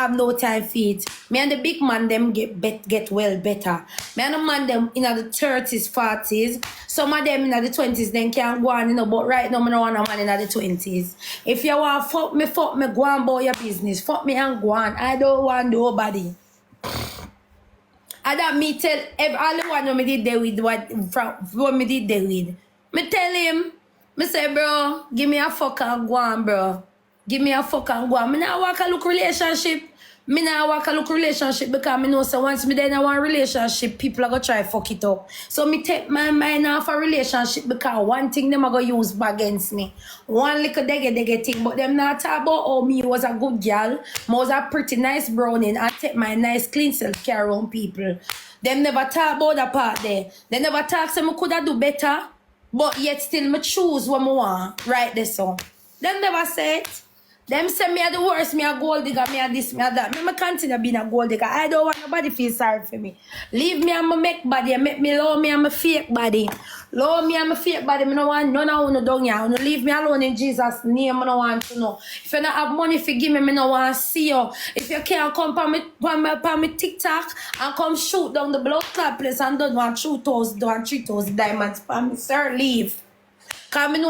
have no time for it. Me and the big man them get well better. Me and the man them in the 30s, 40s. Some of them in the 20s then can go on, you know, but right now I don't want a man in the 20s. If you want fuck me, go on about your business. Fuck me and go on. I don't want nobody. And that me tell all the one me did there with what me did there with. Me tell him, me say, bro, give me a fuck and go on, bro. Give me a fuck and go on. Me not walk a look relationship. Me not walk a look relationship because me know so once me then I want relationship, people are gonna try fuck it up. So me take my mind off a relationship because one thing them are gonna use against me. One little dege thing, but them not talk about oh me was a good girl, me was a pretty nice browning and take my nice clean self care around people. Them never talk about that part there. They never talk say me coulda do better, but yet still me choose what me want right there so. Them never say it. Them say me are the worst, me a gold digger, me a this, me a that. Me continue being a gold digger. I don't want nobody feel sorry for me. Leave me and my make body, make me love me and my fake body. Love me and my fake body, me no want none of you down here. You leave me alone in Jesus' name, I no want to know. If you don't have money for give me, me no want to see you. If you can't come on me TikTok and come shoot down the blood clot place and don't want 2,000, 3,000 diamonds for me, sir, leave. Cause me know